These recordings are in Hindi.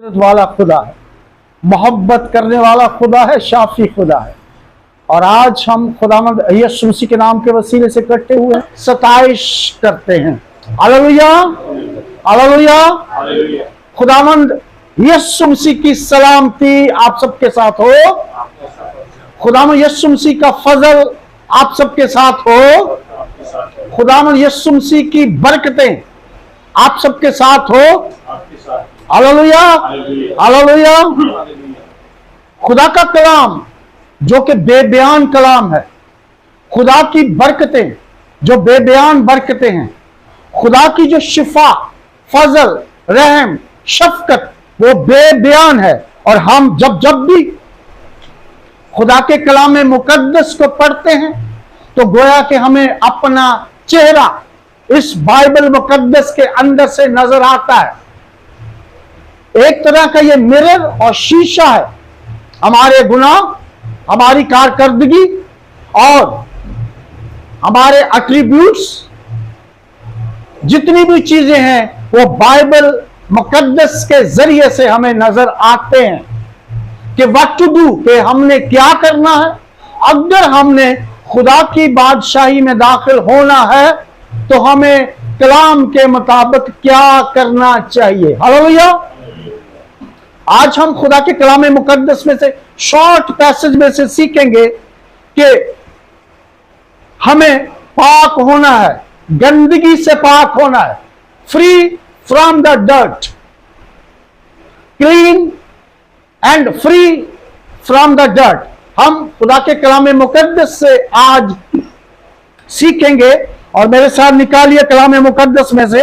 वाला खुदा है, मोहब्बत करने वाला खुदा है, शाफी खुदा है। और आज हम खुदावंद यीशु मसीह के नाम के वसीले से इकट्ठे हुए सताइश करते हैं। Hallelujah, hallelujah. खुदावंद यीशु मसीह की सलामती आप सबके साथ हो। खुदावंद यीशु मसीह का फजल आप सबके साथ हो। खुदावंद यीशु मसीह की बरकतें आप सबके साथ हो। Hallelujah, hallelujah. खुदा का कलाम जो कि बेबयान कलाम है, खुदा की बरकतें जो बेबयान बरकतें हैं, खुदा की जो शिफा, फजल, रहम, शफकत वो बेबयान है। और हम जब जब भी खुदा के कलाम मुकद्दस को पढ़ते हैं तो गोया कि हमें अपना चेहरा इस बाइबल मुकद्दस के अंदर से नजर आता है। एक तरह का ये मिरर और शीशा है। हमारे गुनाह, हमारी कारकर्दगी और हमारे एट्रीब्यूट्स, जितनी भी चीजें हैं वो बाइबल मुकद्दस के जरिए से हमें नजर आते हैं कि व्हाट टू डू, कि हमने क्या करना है। अगर हमने खुदा की बादशाही में दाखिल होना है तो हमें कलाम के मुताबिक क्या करना चाहिए। हालेलुया। आज हम खुदा के कलाम मुकद्दस में से शॉर्ट पैसेज में से सीखेंगे कि हमें पाक होना है, गंदगी से पाक होना है, free from the dirt, clean and free from the dirt. हम खुदा के कलाम मुकद्दस से आज सीखेंगे। और मेरे साथ निकालिए कलाम मुकद्दस में से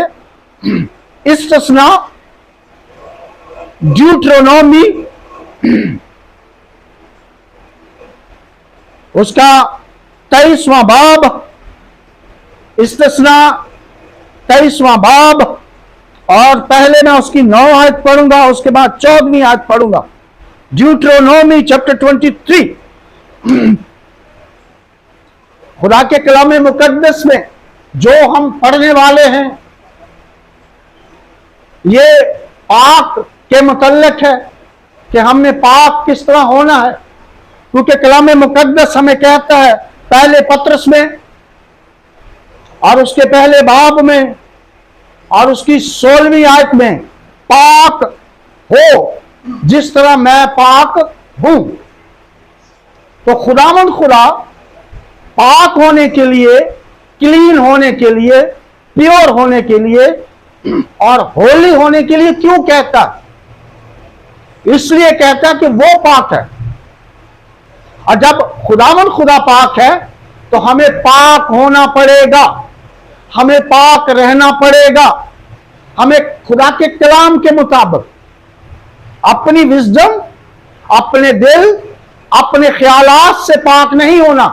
इस्तिस्ना, ड्यूट्रोनोमी उसका 23वां बाब, इस्तिस्ना 23वां बाब। और पहले मैं उसकी 9 आयत पढ़ूंगा, उसके बाद 14वीं आयत पढ़ूंगा। Deuteronomy chapter 23। खुदा के कलाम मुकद्दस में जो हम पढ़ने वाले हैं ये पाक के मुतल्लिक है कि हमने पाक किस तरह होना है। क्योंकि कलाम मुकद्दस हमें कहता है पहले पत्रस में और उसके पहले बाब में और उसकी 16वीं आयत में, पाक हो जिस तरह मैं पाक हूं। तो खुदावंद खुदा पाक होने के लिए, क्लीन होने के लिए, प्योर होने के लिए और होली होने के लिए क्यों कहता? इसलिए कहता कि वो पाक है। और जब खुदावंद खुदा पाक है तो हमें पाक होना पड़ेगा, हमें पाक रहना पड़ेगा। हमें खुदा के कलाम के मुताबिक अपनी विजडम, अपने दिल, अपने ख्यालात से पाक नहीं होना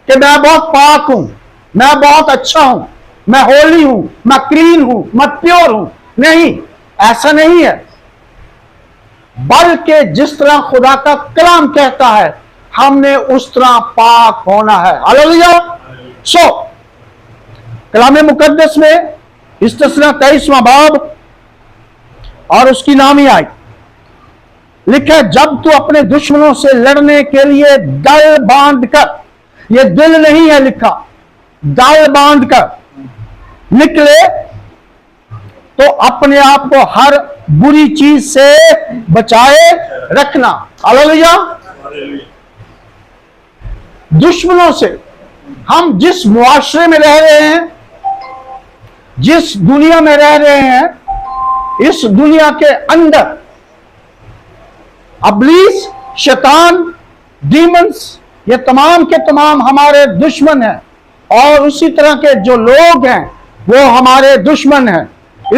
कि मैं बहुत पाक हूं, मैं बहुत अच्छा हूं, मैं होली हूं, मैं क्लीन हूं, मैं प्योर हूं। नहीं, ऐसा नहीं है। बल्कि जिस तरह खुदा का कलाम कहता है हमने उस तरह पाक होना है। हालेलुया। सो कलाम मुकद्दस में इस्तिस्ना 23वां बाब और उसकी नामी आई लिखा, जब तू अपने दुश्मनों से लड़ने के लिए दल बांध कर, ये दिल नहीं है लिखा, दल बांध कर निकले तो अपने आप को हर बुरी चीज से बचाए रखना। हालेलुया। दुश्मनों से, हम जिस मुआशरे में रह रहे हैं, जिस दुनिया में रह रहे हैं, इस दुनिया के अंदर अब्लीस, शैतान, डीमंस, ये तमाम के तमाम हमारे दुश्मन हैं। और उसी तरह के जो लोग हैं वो हमारे दुश्मन हैं।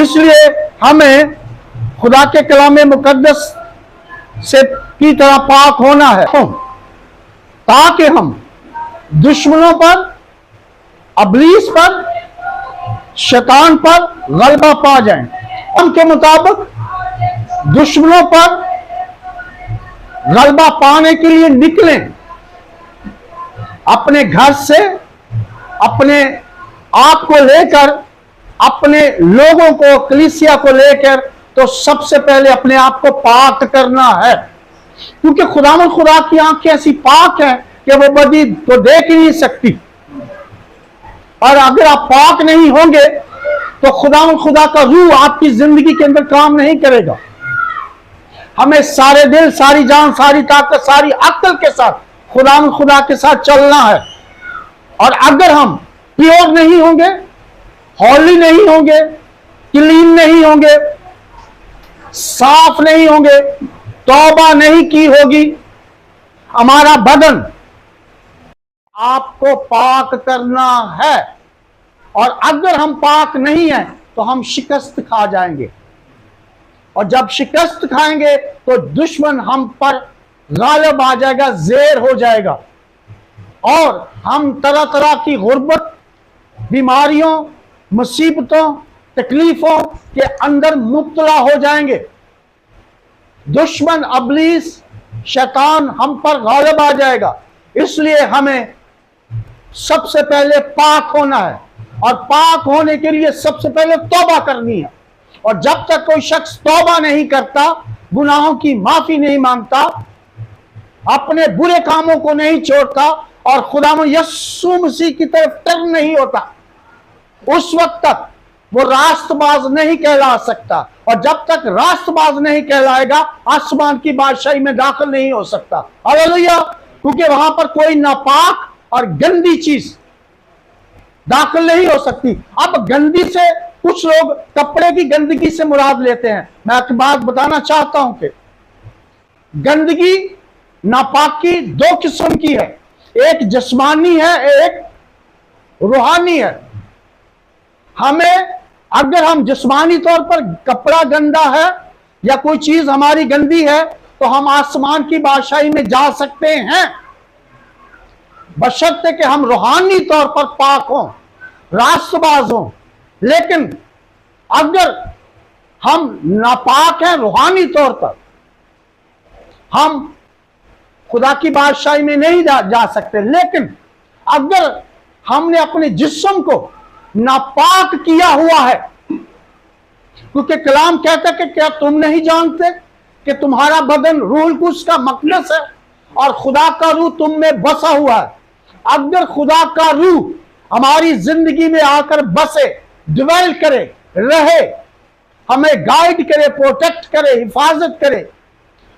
इसलिए हमें खुदा के कलाम मुकद्दस से की तरह पाक होना है ताकि हम दुश्मनों पर, अब्लीस पर, शैतान पर गलबा पा जाएं। उनके मुताबिक दुश्मनों पर गलबा पाने के लिए निकलें, अपने घर से, अपने आप को लेकर, अपने लोगों को, कलीसिया को लेकर तो सबसे पहले अपने आप को पाक करना है, क्योंकि खुदा की आंखें ऐसी पाक है कि वो बदी तो देख ही नहीं सकती। और अगर आप पाक नहीं होंगे तो खुदा का रूह आपकी जिंदगी के अंदर काम नहीं करेगा। हमें सारे दिल, सारी जान, सारी ताकत, सारी अक्ल के साथ खुदा के साथ चलना है। और अगर हम प्योर नहीं होंगे, हॉली नहीं होंगे, क्लीन नहीं होंगे, साफ नहीं होंगे, तौबा नहीं की होगी, हमारा बदन आपको पाक करना है। और अगर हम पाक नहीं हैं तो हम शिकस्त खा जाएंगे, और जब शिकस्त खाएंगे तो दुश्मन हम पर गालिब आ जाएगा, ज़ेर हो जाएगा, और हम तरह तरह की गुर्बत, बीमारियों, मुसीबतों, तकलीफों के अंदर मुब्तला हो जाएंगे। दुश्मन अबलीस शैतान हम पर गालिब आ जाएगा। इसलिए हमें सबसे पहले पाक होना है, और पाक होने के लिए सबसे पहले तौबा करनी है। और जब तक कोई शख्स तौबा नहीं करता, गुनाहों की माफी नहीं मांगता, अपने बुरे कामों को नहीं छोड़ता, और खुदा यीशु मसीह की तरफ टर्न नहीं होता, उस वक्त तक वो रास्तबाज नहीं कहला सकता। और जब तक रास्तबाज नहीं कहलाएगा, आसमान की बादशाही में दाखिल नहीं हो सकता। हालेलुया। क्योंकि वहां पर कोई नापाक और गंदी चीज दाखिल नहीं हो सकती। अब गंदी से कुछ लोग कपड़े की गंदगी से मुराद लेते हैं। मैं एक बात बताना चाहता हूं कि गंदगी, नापाकी दो किस्म की है, एक जिस्मानी है, एक रूहानी है। हमें, अगर हम जिस्मानी तौर पर कपड़ा गंदा है या कोई चीज हमारी गंदी है, तो हम आसमान की बादशाही में जा सकते हैं, बशर्ते कि हम रूहानी तौर पर पाक हों, रास्तबाज हों। लेकिन अगर हम नापाक हैं रूहानी तौर पर, हम खुदा की बादशाही में नहीं जा सकते। लेकिन अगर हमने अपने जिस्म को नापाक किया हुआ है, क्योंकि कलाम कहता है कि क्या तुम नहीं जानते कि तुम्हारा बदन रूह कुद्स का मकदस है और खुदा का रूह तुम में बसा हुआ है। अगर खुदा का रूह हमारी जिंदगी में आकर बसे, डिवेल करे, रहे, हमें गाइड करे, प्रोटेक्ट करे, हिफाजत करे,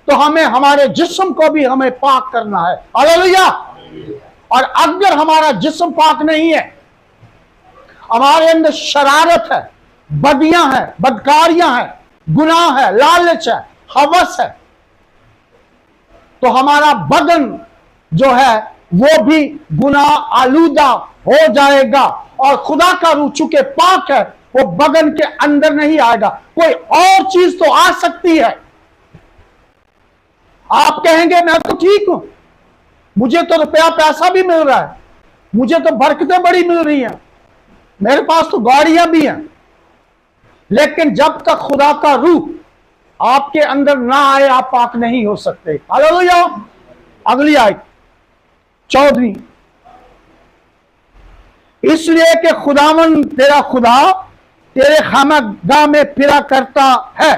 तो हमें हमारे जिस्म को भी हमें पाक करना है। हालेलुया। और अगर हमारा जिस्म पाक नहीं है, हमारे अंदर शरारत है, बदियां हैं, बदकारियां हैं, गुनाह है, लालच है, हवस है, तो हमारा बदन जो है वो भी गुनाह आलूदा हो जाएगा। और खुदा का रूह चूंकि पाक है, वो बदन के अंदर नहीं आएगा। कोई और चीज तो आ सकती है। आप कहेंगे मैं तो ठीक हूं, मुझे तो रुपया पैसा भी मिल रहा है, मुझे तो बरकतें बड़ी मिल रही हैं, मेरे पास तो गाड़ियां भी हैं। लेकिन जब तक खुदा का रूह आपके अंदर ना आए, आप पाक नहीं हो सकते। हालेलुया। अगली आयत 14, इसलिए कि खुदावन तेरा खुदा तेरे खानागाह में फिरा करता है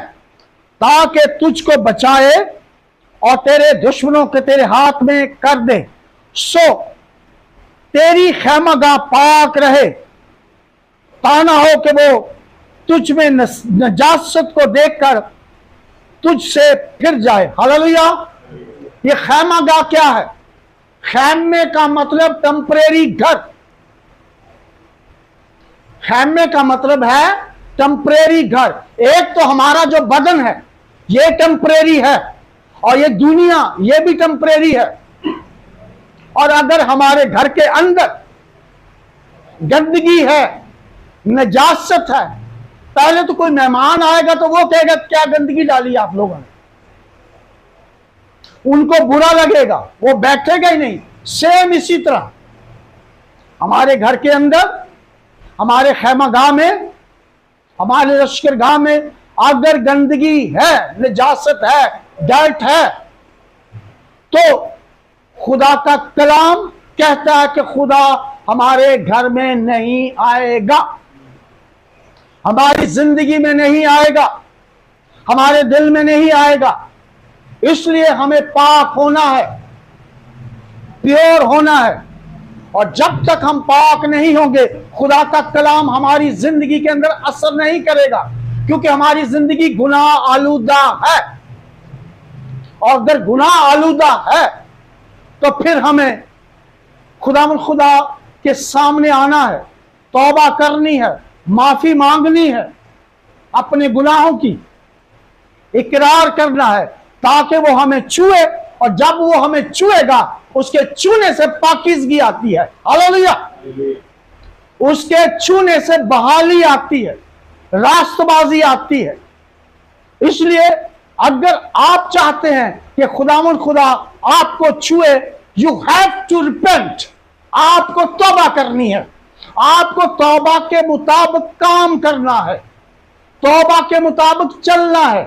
ताकि तुझको बचाए और तेरे दुश्मनों के तेरे हाथ में कर दे, सो तेरी खैमागाह पाक रहे, ताना हो कि वो तुझ में नजासत को देखकर तुझसे फिर जाए। हालेलुया। ये खैमागाह क्या है? खैमे का मतलब टेम्परेरी घर। खैमे का मतलब है टेम्परेरी घर। एक तो हमारा जो बदन है ये टेम्परेरी है, और ये दुनिया ये भी टेम्परेरी है। और अगर हमारे घर के अंदर गंदगी है, नजासत है, पहले तो कोई मेहमान आएगा तो वो कहेगा क्या गंदगी डाली आप लोगों ने, उनको बुरा लगेगा, वो बैठेगा ही नहीं। सेम इसी तरह हमारे घर के अंदर, हमारे खैमागाह में, हमारे लश्करगाह में अगर गंदगी है, नजासत है, डर्ट है, तो खुदा का कलाम कहता है कि खुदा हमारे घर में नहीं आएगा, हमारी जिंदगी में नहीं आएगा। हमारे दिल में नहीं आएगा। इसलिए हमें पाक होना है, प्योर होना है। और जब तक हम पाक नहीं होंगे, खुदा का कलाम हमारी जिंदगी के अंदर असर नहीं करेगा, क्योंकि हमारी जिंदगी गुनाह आलूदा है। और अगर गुनाह आलूदा है तो फिर हमें खुदा के सामने आना है, तौबा करनी है, माफी मांगनी है, अपने गुनाहों की इकरार करना है, ताकि वो हमें छुए। और जब वो हमें छुएगा, उसके छूने से पाकीज़गी आती है। हालेलुया। उसके छूने से बहाली आती है, रास्तबाजी आती है। इसलिए अगर आप चाहते हैं कि खुदा आपको छुए, यू हैव टू रिपेंट। आपको तौबा करनी है, आपको तौबा के मुताबिक काम करना है, तौबा के मुताबिक चलना है,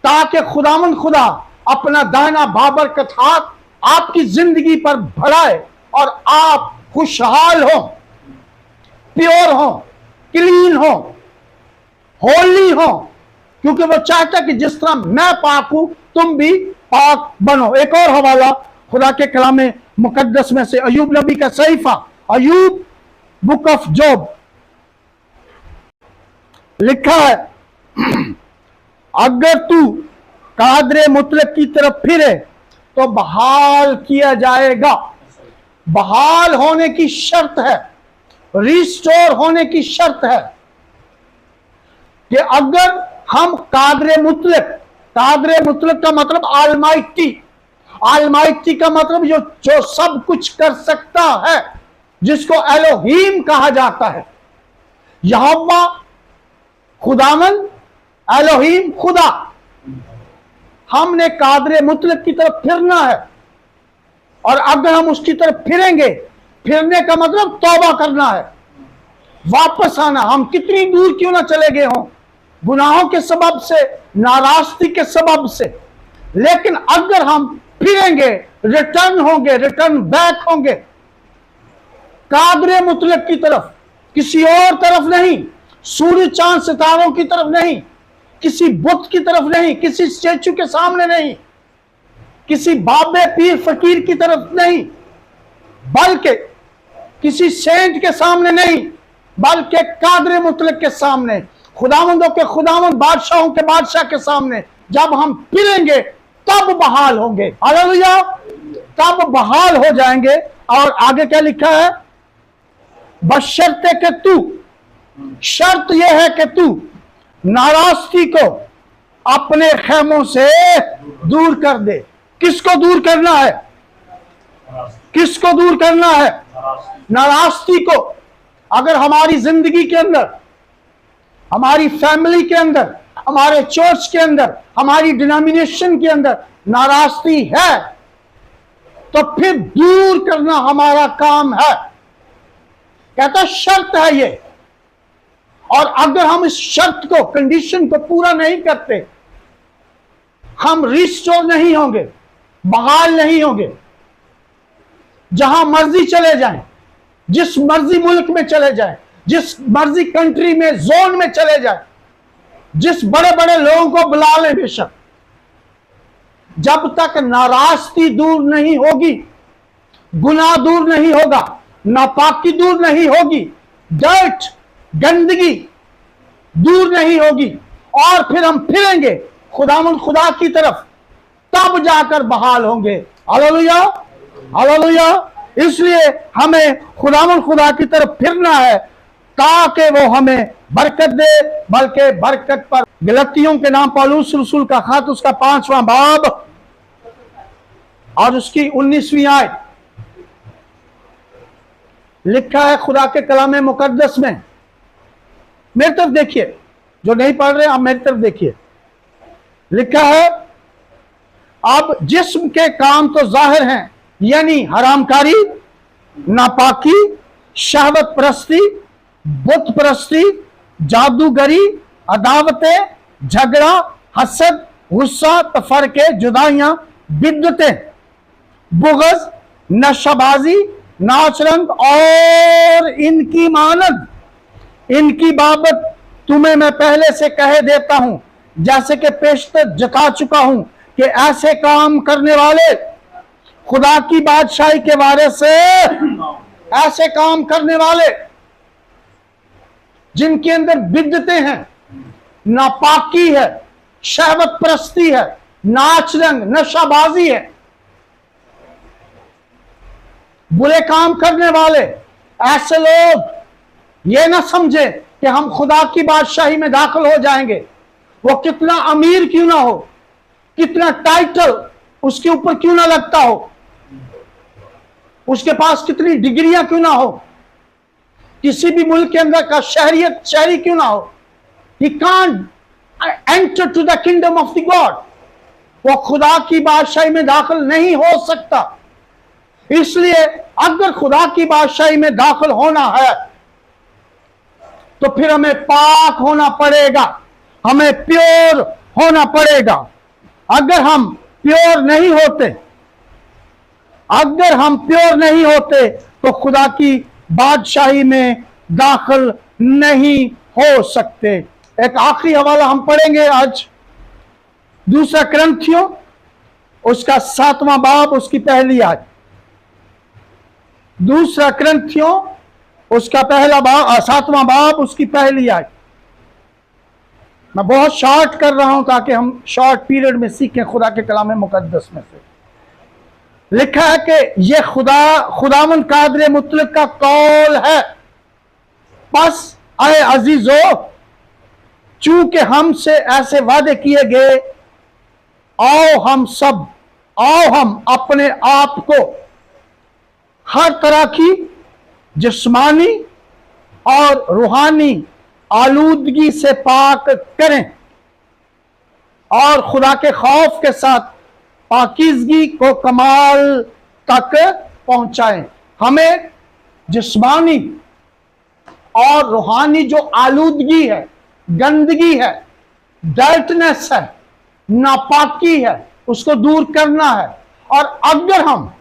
ताकि खुदा अपना दाहिना बाबरकत हाथ आपकी जिंदगी पर बढ़ाए और आप खुशहाल हो, प्योर हो, क्लीन हो, होली हो। क्योंकि वो चाहता कि जिस तरह मैं पाक हूं, तुम भी पाक बनो। एक और हवाला खुदा के कलाम मुकद्दस में से, अयूब नबी का सहीफा, अयूब बुक ऑफ जॉब, लिखा है, अगर तू कादरे मुतलक की तरफ फिरे तो बहाल किया जाएगा। बहाल होने की शर्त है, रिस्टोर होने की शर्त है कि अगर हम कादरे मुतलक का मतलब आलमाइटी का मतलब जो सब कुछ कर सकता है, जिसको एलोहीम कहा जाता है। यहोवा खुदावन, एलोहीम खुदा। हमने कादरे मुतलक की तरफ फिरना है, और अगर हम उसकी तरफ फिरेंगे, फिरने का मतलब तौबा करना है, वापस आना। हम कितनी दूर क्यों ना चले गए हों, गुनाहों के सबब से, नाराजगी के सबब से, लेकिन अगर हम फिरेंगे, रिटर्न होंगे, रिटर्न बैक होंगे कादरे मुतलक की तरफ, किसी और तरफ नहीं, सूर्य चांद सितारों की तरफ नहीं, किसी बुत की तरफ नहीं, किसी स्टैचू के सामने नहीं, किसी बाबे पीर फकीर की तरफ नहीं, बल्कि किसी सेंट के सामने नहीं, बल्कि कादरे मुतलक के सामने, खुदावंदों के खुदावंद, बादशाहों के बादशाह के सामने जब हम फिरेंगे तब बहाल होंगे। हालेलुया। तब बहाल हो जाएंगे। और आगे क्या लिखा है, बशर्ते कि तू, शर्त यह है कि तू नाराजगी को अपने खेमों से दूर कर दे। किसको दूर करना है? किसको दूर करना है? नाराजगी को। अगर हमारी जिंदगी के अंदर, हमारी फैमिली के अंदर, हमारे चर्च के अंदर, हमारी डिनोमिनेशन के अंदर नाराजगी है, तो फिर दूर करना हमारा काम है। कहता शर्त है ये। और अगर हम इस शर्त को, कंडीशन को पूरा नहीं करते, हम रिस्टोर नहीं होंगे, बहाल नहीं होंगे। जहां मर्जी चले जाएं, जिस मर्जी मुल्क में चले जाएं, जिस मर्जी कंट्री में, जोन में चले जाएं, जिस बड़े बड़े लोगों को बुला लें बेशक, जब तक नाराजगी दूर नहीं होगी, गुनाह दूर नहीं होगा, नापाकी दूर नहीं होगी, डर्ट, गंदगी दूर नहीं होगी, और फिर हम फिरेंगे खुदा की तरफ, तब जाकर बहाल होंगे। Hallelujah, hallelujah. इसलिए हमें खुदा की तरफ फिरना है, ताकि वो हमें बरकत दे, बल्कि बरकत पर। गलतियों के नाम पौलुस रसूल का खत, उसका 5वां बाब और उसकी 19वीं आयत, लिखा है खुदा के कलाम मुकद्दस में। मेरी तरफ देखिए, जो नहीं पढ़ रहे आप मेरी तरफ देखिए। लिखा है, अब जिस्म के काम तो जाहिर हैं, यानी हरामकारी, नापाकी, शहवत परस्ती, बुत परस्ती, जादूगरी, अदावतें, झगड़ा, हसद, गुस्सा, तफरके, जुदाइयां, बिद्दतें, बुग़्ज़, नशाबाजी, नाच रंग और इनकी मानद। इनकी बाबत तुम्हें मैं पहले से कह देता हूं जैसे कि पेशतर जता चुका हूं कि ऐसे काम करने वाले खुदा की बादशाही के बारे से, ऐसे काम करने वाले जिनके अंदर बिदअतें हैं, नापाकी है, शहवत परस्ती है, नाच रंग नशाबाजी है, बुरे काम करने वाले, ऐसे लोग ये ना समझे कि हम खुदा की बादशाही में दाखिल हो जाएंगे। वो कितना अमीर क्यों ना हो, कितना टाइटल उसके ऊपर क्यों ना लगता हो, उसके पास कितनी डिग्रियां क्यों ना हो, किसी भी मुल्क के अंदर का शहरी क्यों ना हो, he can't enter to the kingdom of the God। वो खुदा की बादशाही में दाखिल नहीं हो सकता। इसलिए अगर खुदा की बादशाही में दाखिल होना है तो फिर हमें पाक होना पड़ेगा, हमें प्योर होना पड़ेगा। अगर हम प्योर नहीं होते, अगर हम प्योर नहीं होते तो खुदा की बादशाही में दाखिल नहीं हो सकते। एक आखिरी हवाला हम पढ़ेंगे आज, 2 कुरिन्थियों उसका 7वां बाब उसकी पहली आयत। 2 कुरिन्थियों उसका 7वां बाब उसकी पहली आयत। मैं बहुत शॉर्ट कर रहा हूं ताकि हम शॉर्ट पीरियड में सीखें खुदा के कलाम मुकद्दस में से। लिखा है कि यह खुदावंद कादिर मुतलक का कौल है, बस आए अजीजों, चूंकि हमसे ऐसे वादे किए गए, आओ हम अपने आप को हर तरह की जिस्मानी और रूहानी आलूदगी से पाक करें और खुदा के खौफ के साथ पाकीज़गी को कमाल तक पहुंचाएं। हमें जिस्मानी और रूहानी जो आलूदगी है, गंदगी है, डर्टनेस है, नापाकी है, उसको दूर करना है। और अगर हम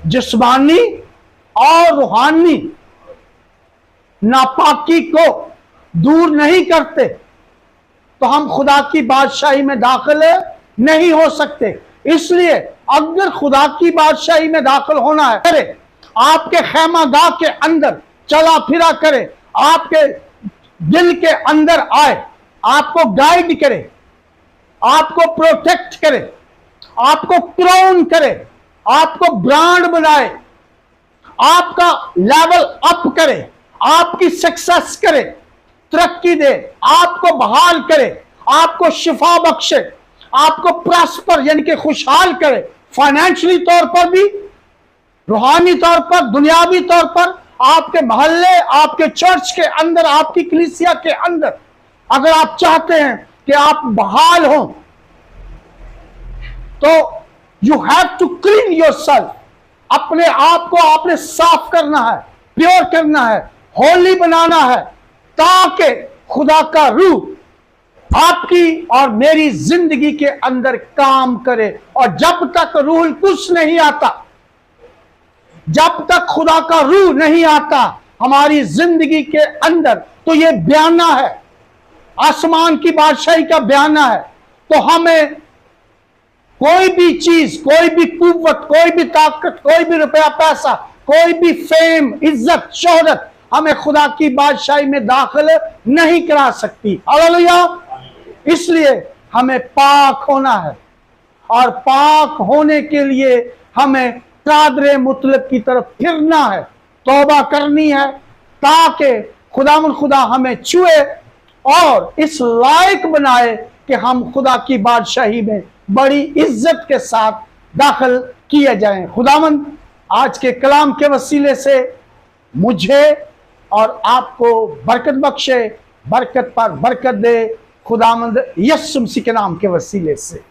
जिस्मानी और रूहानी नापाकी को दूर नहीं करते तो हम खुदा की बादशाही में दाखिल नहीं हो सकते। इसलिए अगर खुदा की बादशाही में दाखिल होना है, करे आपके खैमागाह के अंदर चला फिरा करे, आपके दिल के अंदर आए, आपको गाइड करे, आपको प्रोटेक्ट करे, आपको क्राउन करे, आपको ब्रांड बनाए, आपका लेवल अप करे, आपकी सक्सेस करे, तरक्की दे, आपको बहाल करे, आपको शिफा बख्शे, आपको प्रॉस्पर यानी कि खुशहाल करे, फाइनेंशियली तौर पर भी, रूहानी तौर पर, दुनियावी तौर पर, आपके मोहल्ले, आपके चर्च के अंदर, आपकी कलीसिया के अंदर। अगर आप चाहते हैं कि आप बहाल हो तो you have to clean yourself. अपने आप को आपने साफ करना है, प्योर करना है, होली बनाना है, ताकि खुदा का रूह आपकी और मेरी जिंदगी के अंदर काम करे। और जब तक रूह कुछ नहीं आता, जब तक खुदा का रूह नहीं आता हमारी जिंदगी के अंदर, तो ये बयाना है, आसमान की बादशाही का बयाना है। तो हमें कोई भी चीज, कोई भी कुव्वत, कोई भी ताकत, कोई भी रुपया पैसा, कोई भी फेम, इज्जत, शोहरत हमें खुदा की बादशाही में दाखिल नहीं करा सकती। हालेलुया। इसलिए हमें पाक होना है और पाक होने के लिए हमें कादिर मुतलक की तरफ फिरना है, तौबा करनी है, ताकि खुदा हमें छुए और इस लायक बनाए कि हम खुदा की बादशाही में बड़ी इज्जत के साथ दाखिल किए जाएं। खुदावंद आज के कलाम के वसीले से मुझे और आपको बरकत बख्शे, बरकत पर बरकत दे। खुदावंद यीशु मसीह के नाम के वसीले से।